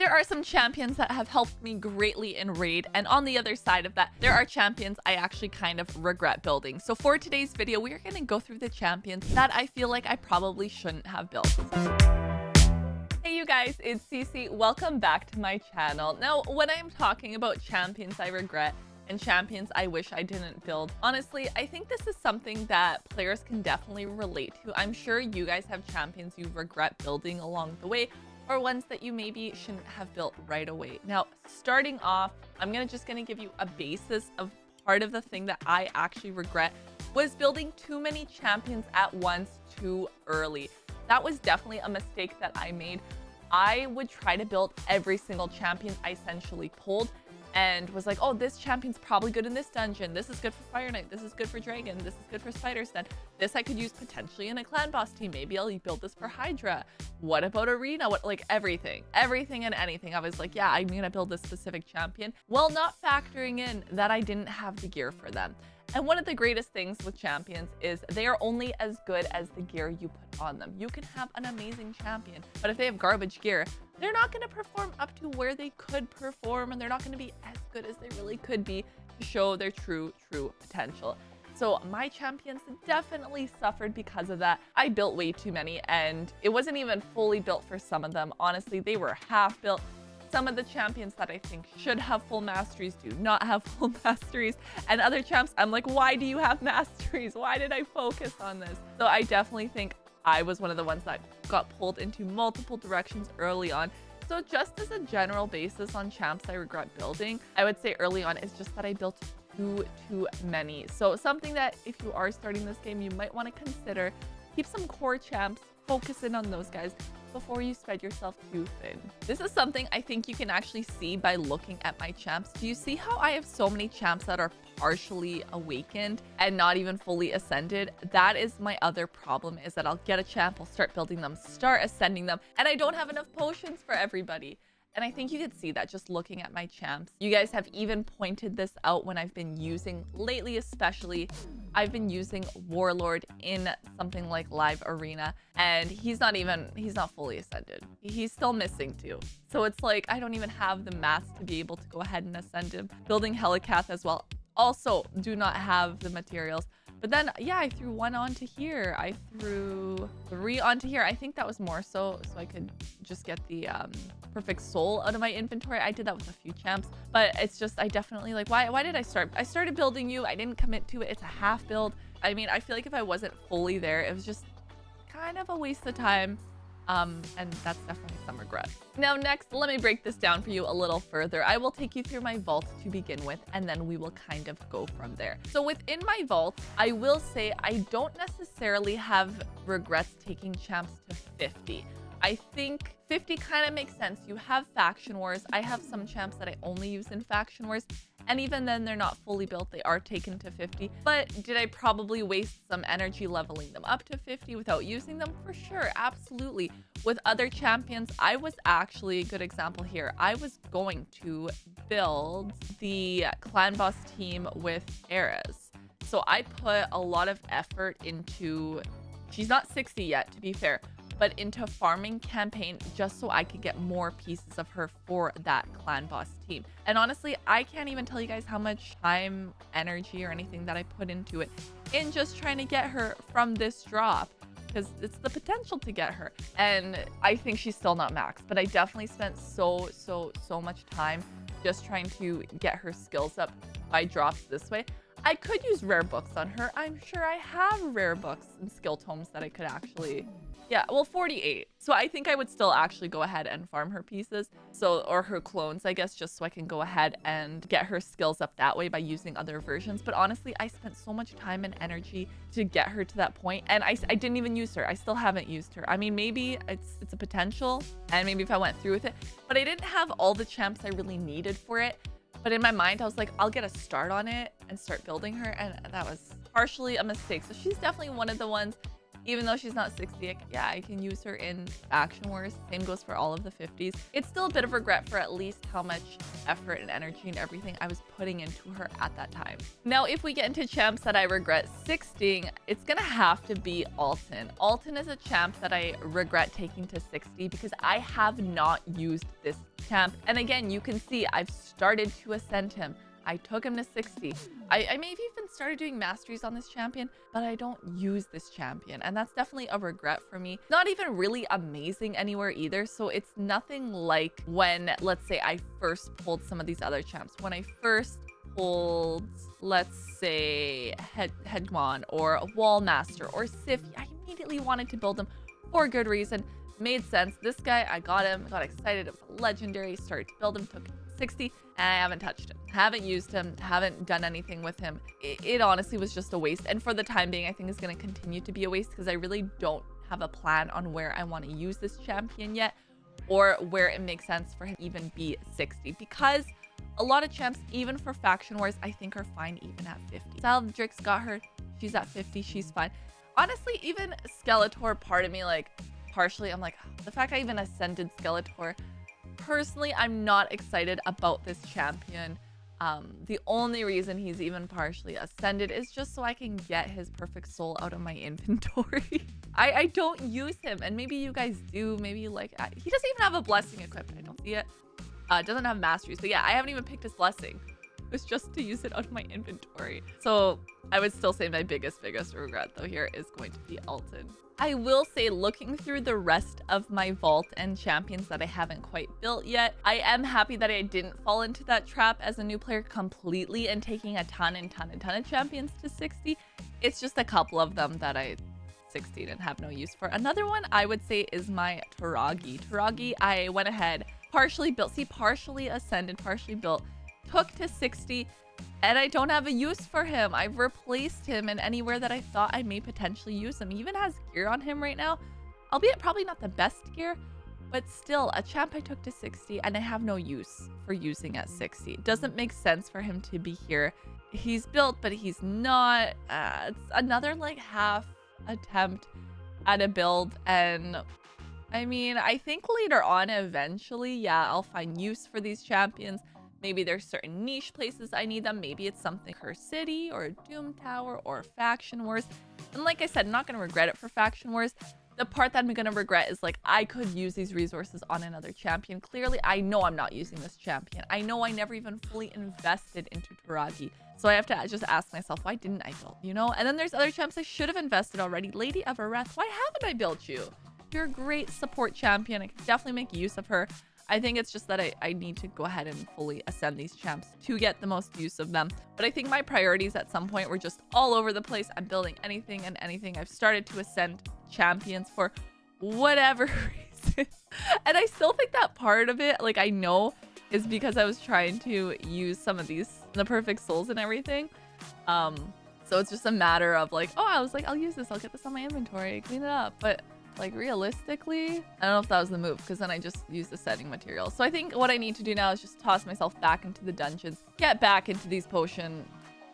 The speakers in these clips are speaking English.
there are some champions that have helped me greatly in Raid, and on the other side of that, there are champions I actually kind of regret building. So for today's video, we are going to go through the champions that I feel like I probably shouldn't have built. Hey you guys, it's Cece. Welcome back to my channel. Now, when I'm talking about champions I regret and champions I wish I didn't build, honestly, I think this is something that players can definitely relate to. I'm sure you guys have champions you regret building along the way, or ones that you maybe shouldn't have built right away. Now, starting off, I'm just gonna give you a basis of part of the thing that I actually regret was building too many champions at once too early. That was definitely a mistake that I made. I would try to build every single champion I essentially pulled and was like, oh, this champion's probably good in this dungeon. This is good for Fire Knight. This is good for Dragon. This is good for Spider's Den. This I could use potentially in a clan boss team. Maybe I'll build this for Hydra. What about Arena? What, like everything and anything. I was like, yeah, I'm gonna build this specific champion, while not factoring in that I didn't have the gear for them. And one of the greatest things with champions is they are only as good as the gear you put on them. You can have an amazing champion, but if they have garbage gear, they're not going to perform up to where they could perform, and they're not going to be as good as they really could be to show their true potential. So my champions definitely suffered because of that. I built way too many, and it wasn't even fully built for some of them. Honestly, they were half built. Some of the champions that I think should have full masteries do not have full masteries, and other champs, I'm like, why do you have masteries? Why did I focus on this? So I definitely think I was one of the ones that got pulled into multiple directions early on. So just as a general basis on champs I regret building, I would say early on is just that I built too many. So something that if you are starting this game, you might want to consider, keep some core champs, focus in on those guys before you spread yourself too thin. This is something I think you can actually see by looking at my champs. Do you see how I have so many champs that are partially awakened and not even fully ascended? That is my other problem, is that I'll get a champ, I'll start building them, start ascending them, and I don't have enough potions for everybody. And I think you could see that just looking at my champs. You guys have even pointed this out when I've been using, lately especially, I've been using Warlord in something like Live Arena, and he's not fully ascended. He's still missing too. So it's like, I don't even have the mats to be able to go ahead and ascend him. Building Helicath as well, also do not have the materials. But then, yeah, I threw one onto here. I threw 3 onto here. I think that was more so I could just get the perfect soul out of my inventory. I did that with a few champs, but it's just, I definitely like, why did I start? I started building you. I didn't commit to it. It's a half build. I mean, I feel like if I wasn't fully there, it was just kind of a waste of time. And that's definitely some regret. Now, next, let me break this down for you a little further. I will take you through my vault to begin with, and then we will kind of go from there. So within my vault, I will say I don't necessarily have regrets taking champs to 50. I think 50 kind of makes sense. You have faction wars. I have some champs that I only use in faction wars, and even then they're not fully built. They are taken to 50. But did I probably waste some energy leveling them up to 50 without using them? For sure, absolutely. With other champions, I was actually a good example here. I was going to build the clan boss team with Eras. So I put a lot of effort into, she's not 60 yet, to be fair, but into farming campaign just so I could get more pieces of her for that clan boss team. And honestly, I can't even tell you guys how much time, energy, or anything that I put into it in just trying to get her from this drop, because it's the potential to get her. And I think she's still not maxed, but I definitely spent so much time just trying to get her skills up by drops this way. I could use rare books on her. I'm sure I have rare books and skill tomes that I could actually, yeah, well, 48. So I think I would still actually go ahead and farm her pieces. So, or her clones, I guess, just so I can go ahead and get her skills up that way by using other versions. But honestly, I spent so much time and energy to get her to that point, and I didn't even use her. I still haven't used her. I mean, maybe it's a potential, and maybe if I went through with it, but I didn't have all the champs I really needed for it. But in my mind, I was like, I'll get a start on it and start building her, and that was partially a mistake. So she's definitely one of the ones Even though she's not 60, yeah, I can use her in Faction Wars. Same goes for all of the 50s. It's still a bit of regret for at least how much effort and energy and everything I was putting into her at that time. Now, if we get into champs that I regret 60ing, it's gonna have to be Alton. Alton is a champ that I regret taking to 60 because I have not used this champ. And again, you can see I've started to ascend him. I took him to 60. I may have even started doing masteries on this champion, but I don't use this champion. And that's definitely a regret for me. Not even really amazing anywhere either. So it's nothing like when, let's say, I first pulled some of these other champs. When I first pulled, let's say, Headmon or Wall Master or Sif, I immediately wanted to build them for a good reason. Made sense. This guy, I got him, got excited. It was a legendary, started to build him, took 60, and I haven't touched him, haven't used him, haven't done anything with him. It honestly was just a waste, and for the time being I think it's going to continue to be a waste because I really don't have a plan on where I want to use this champion yet, or where it makes sense for him to even be 60, because a lot of champs, even for Faction Wars, I think are fine even at 50. Saldrix got her, she's at 50, she's fine. Honestly, even Skeletor, part of me, like, partially I'm like, the fact I even ascended Skeletor, personally, I'm not excited about this champion. The only reason he's even partially ascended is just so I can get his perfect soul out of my inventory. I don't use him, and maybe you guys do. Maybe you like, he doesn't even have a blessing equipped. I don't see it. Doesn't have masteries, but yeah, I haven't even picked his blessing. It was just to use it out of my inventory. So I would still say my biggest regret though here is going to be Alton. I will say, looking through the rest of my vault and champions that I haven't quite built yet, I am happy that I didn't fall into that trap as a new player completely and taking a ton of champions to 60. It's just a couple of them that I 60'd and have no use for. Another one I would say is my Taragi. Taragi, I went ahead, partially built, partially ascended, partially built, took to 60, and I don't have a use for him. I've replaced him in anywhere that I thought I may potentially use him. He even has gear on him right now, albeit probably not the best gear, but still a champ I took to 60 and I have no use for using at 60. It doesn't make sense for him to be here. He's built, but he's not. It's another like half attempt at a build, and I mean, I think later on eventually, yeah, I'll find use for these champions. Maybe there's certain niche places I need them. Maybe it's something Curse City or Doom Tower or Faction Wars. And like I said, I'm not going to regret it for Faction Wars. The part that I'm going to regret is like, I could use these resources on another champion. Clearly, I know I'm not using this champion. I know I never even fully invested into Taragi. So I have to just ask myself, why didn't I build, you know? And then there's other champs I should have invested already. Lady of Wrath, why haven't I built you? You're a great support champion. I can definitely make use of her. I think it's just that I need to go ahead and fully ascend these champs to get the most use of them. But I think my priorities at some point were just all over the place. I'm building anything and anything. I've started to ascend champions for whatever reason. And I still think that part of it, like I know, is because I was trying to use some of these, the perfect souls and everything. So it's just a matter of like, oh, I was like, I'll use this. I'll get this on my inventory, clean it up. But like realistically, I don't know if that was the move because then I just used the setting material. So I think what I need to do now is just toss myself back into the dungeons, get back into these potion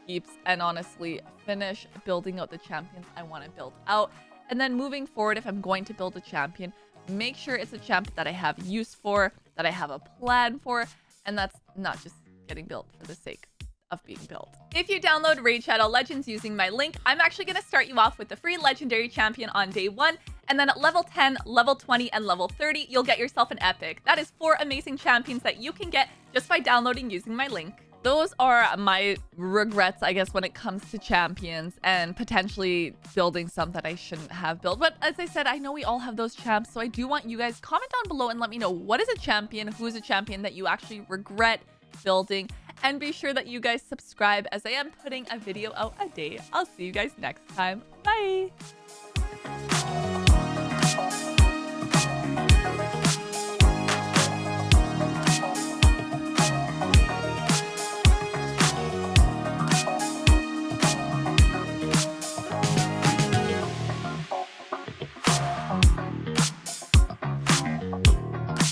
heaps, and honestly finish building out the champions I want to build out. And then moving forward, if I'm going to build a champion, make sure it's a champ that I have use for, that I have a plan for, and that's not just getting built for the sake of being built. If you download Raid Shadow Legends using my link, I'm actually going to start you off with the free legendary champion on day 1. And then at level 10, level 20, and level 30, you'll get yourself an epic. That is 4 amazing champions that you can get just by downloading using my link. Those are my regrets, I guess, when it comes to champions and potentially building some that I shouldn't have built. But as I said, I know we all have those champs, so I do want you guys comment down below and let me know what is a champion, who is a champion that you actually regret building. And be sure that you guys subscribe as I am putting a video out a day. I'll see you guys next time. Bye!